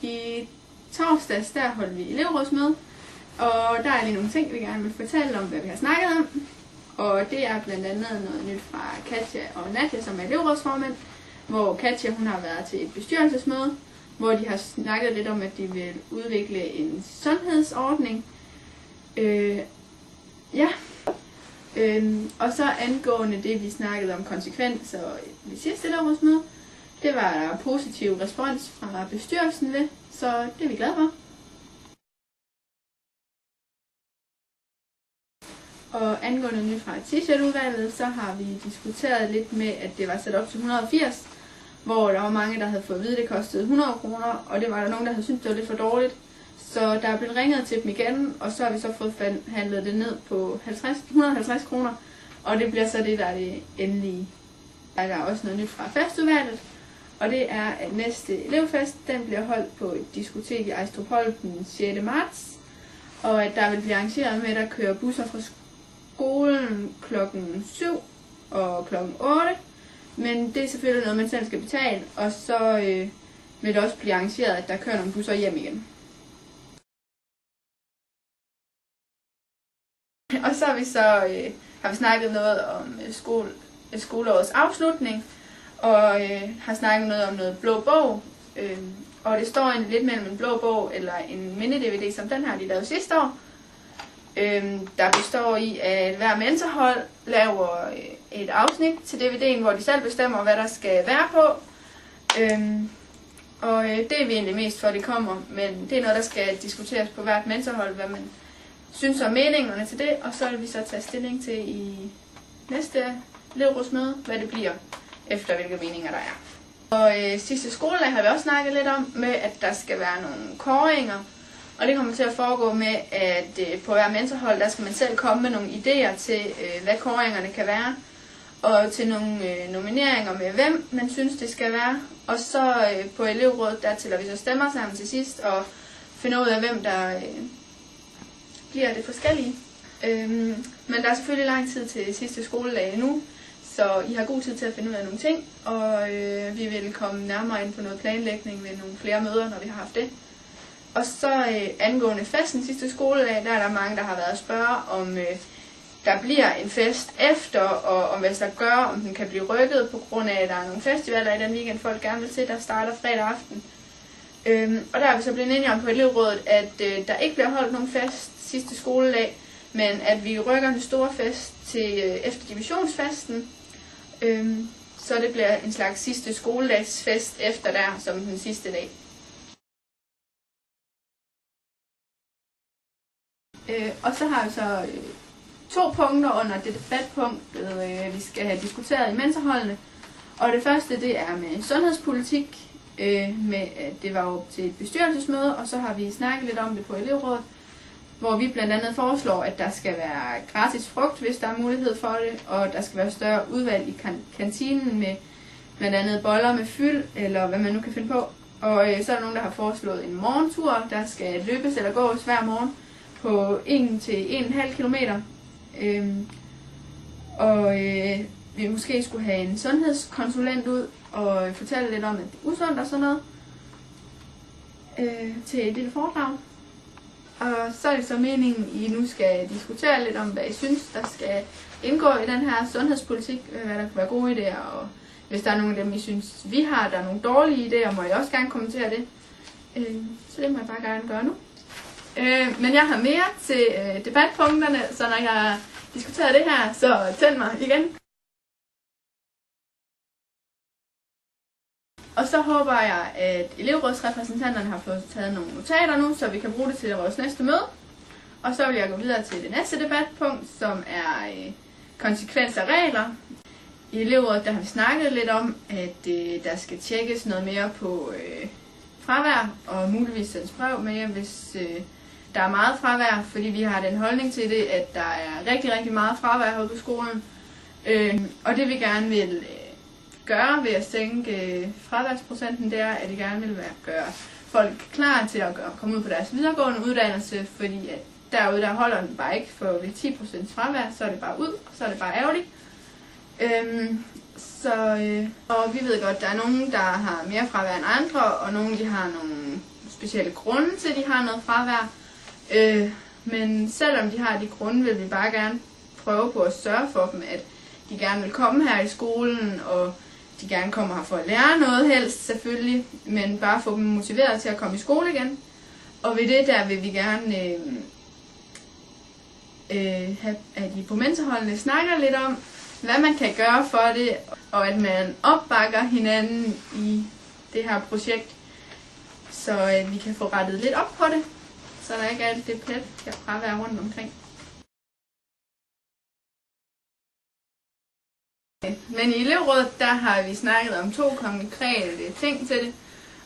I torsdags der holdt vi elevrådsmøde, og der er lige nogle ting, vi gerne vil fortælle om, hvad vi har snakket om. Og det er blandt andet noget nyt fra Katja og Nadia, som er elevrådsformænd, hvor Katja hun har været til et bestyrelsesmøde, hvor de har snakket lidt om, at de vil udvikle en sundhedsordning. Og så angående det, vi snakkede om konsekvenser ved sidste elevrådsmøde, det var der positiv respons fra bestyrelsen ved, så det er vi glade for. Og angående nyt fra t-shirt-udvalget, så har vi diskuteret lidt med, at det var sat op til 180, hvor der var mange, der havde fået at vide, at det kostede 100 kroner, og det var der nogen, der havde syntes, det var lidt for dårligt. Så der er blevet ringet til dem igen, og så har vi så fået handlet det ned på 150 kroner, og det bliver så det, der er det endelige. Der er også noget nyt fra festudvalget, og det er, at næste elevfest, den bliver holdt på et diskotek i Ejstrupholm den 6. marts, og at der vil blive arrangeret med, at der kører busser fra skolen klokken 7 og klokken 8, men det er selvfølgelig noget, man selv skal betale, og så vil det også blive arrangeret, at der kører nogle busser hjem igen. Og så har vi snakket noget om skoleårets afslutning, og har snakket noget om noget blå bog. Og det står lidt mellem en blå bog eller en mini-DVD, som den her, de lavede sidste år. Der består i, at hver mentorhold laver et afsnit til DVD'en, hvor de selv bestemmer, hvad der skal være på. Og det er vi egentlig mest for, at det kommer, men det er noget, der skal diskuteres på hvert mentorhold, hvad man synes om meningerne til det, og så vil vi så tage stilling til i næste elevrådsmøde, hvad det bliver, efter hvilke meninger der er. Og sidste skoledag har vi også snakket lidt om, med at der skal være nogle kåringer, og det kommer til at foregå med, at på hver mentorhold, der skal man selv komme med nogle idéer til, hvad kåringerne kan være, og til nogle nomineringer med, hvem man synes, det skal være. Og så på elevrådet, der tæller vi så stemmer sammen til sidst, og finder ud af, hvem der bliver det forskellige. Men der er selvfølgelig lang tid til sidste skoledag nu, så I har god tid til at finde ud af nogle ting, og vi vil komme nærmere ind på noget planlægning ved nogle flere møder, når vi har haft det. Og så angående festen sidste skoledag, der er der mange, der har været at spørge, om der bliver en fest efter, og om hvad der gør, om den kan blive rykket, på grund af, at der er nogle festivaler i den weekend, folk gerne vil til, der starter fredag aften. Og der er vi så blevet enige om på elevrådet, at der ikke bliver holdt nogen fest sidste skoledag, men at vi rykker den store fest til efter divisionsfesten, så det bliver en slags sidste skoledagsfest efter der, som den sidste dag. Og så har vi så 2 punkter under det debatpunkt, vi skal have diskuteret i mentorholdene. Og det første, det er med sundhedspolitik, med at det var jo til et bestyrelsesmøde, og så har vi snakket lidt om det på elevrådet, hvor vi blandt andet foreslår, at der skal være gratis frugt, hvis der er mulighed for det, og der skal være større udvalg i kantinen med blandt andet boller med fyld, eller hvad man nu kan finde på. Og så er der nogen, der har foreslået en morgentur, der skal løbes eller gås hver morgen på 1 til 1,5 kilometer. Og vi måske skulle have en sundhedskonsulent ud og fortælle lidt om, at det er usundt og sådan noget til et lille foredrag. Og så er det så meningen, I nu skal diskutere lidt om, hvad I synes, der skal indgå i den her sundhedspolitik, hvad der kan være gode idéer, og hvis der er nogle af dem, I synes, vi har, der er nogle dårlige idéer, må I også gerne kommentere det. Så det må jeg bare gerne gøre nu. Men jeg har mere til debatpunkterne, så når jeg har diskuteret det her, så tænd mig igen. Og så håber jeg, at elevrådsrepræsentanterne har fået taget nogle notater nu, så vi kan bruge det til vores næste møde. Og så vil jeg gå videre til det næste debatpunkt, som er konsekvenser og regler. I elevrådet der har vi snakket lidt om, at der skal tjekkes noget mere på fravær, og muligvis sendes brev med, hvis der er meget fravær, fordi vi har den holdning til det, at der er rigtig, rigtig meget fravær herude på skolen. Og det vi gerne vil gøre ved at sænke fraværsprocenten, det er, at vi gerne vil gøre folk klar til at komme ud på deres videregående uddannelse, fordi at derude der holder den bare ikke, for ved 10% fravær, så er det bare ud, og så er det bare ærgerligt. Og vi ved godt, at der er nogen, der har mere fravær end andre, og nogen de har nogle specielle grunde til, at de har noget fravær. Men selvom de har de grunde, vil vi bare gerne prøve på at sørge for dem, at de gerne vil komme her i skolen, og de gerne kommer her for at lære noget helst selvfølgelig, men bare få dem motiveret til at komme i skole igen. Og ved det der vil vi gerne have, at de på mentorholdene snakker lidt om, hvad man kan gøre for det, og at man opbakker hinanden i det her projekt, så vi kan få rettet lidt op på det, så der ikke er alt det plet, der fravær rundt omkring. Men i elevrådet, der har vi snakket om 2 konkrete ting til det.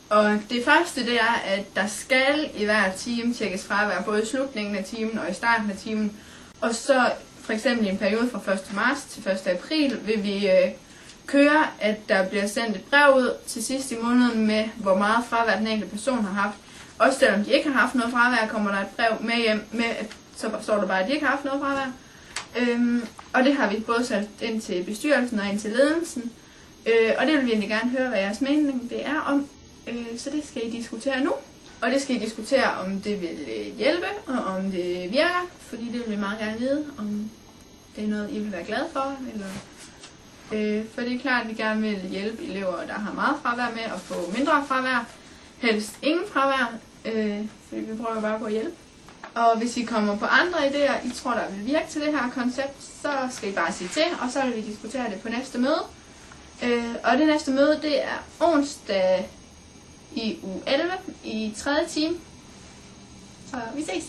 Og det første, det er, at der skal i hver time tjekkes fravær, både i slutningen af timen og i starten af timen. Og så for eksempel i en periode fra 1. marts til 1. april vil vi køre, at der bliver sendt et brev ud til sidst i måneden med, hvor meget fravær den enkelte person har haft. Også selvom de ikke har haft noget fravær, kommer der et brev med hjem, med, så står der bare, at de ikke har haft noget fravær. Og det har vi både sat ind til bestyrelsen og ind til ledelsen. Og det vil vi egentlig gerne høre, hvad jeres mening det er om. Så det skal I diskutere nu. Og det skal I diskutere, om det vil hjælpe, og om det virker. Fordi det vil vi meget gerne vide, om det er noget, I vil være glade for. Eller for det er klart, at vi gerne vil hjælpe elever, der har meget fravær med at få mindre fravær. Helst ingen fravær, fordi vi prøver bare på at hjælpe. Og hvis I kommer på andre idéer, I tror, der vil virke til det her koncept, så skal I bare sige til, og så vil vi diskutere det på næste møde. Og det næste møde, det er onsdag i uge 11 i 3. time. Så vi ses!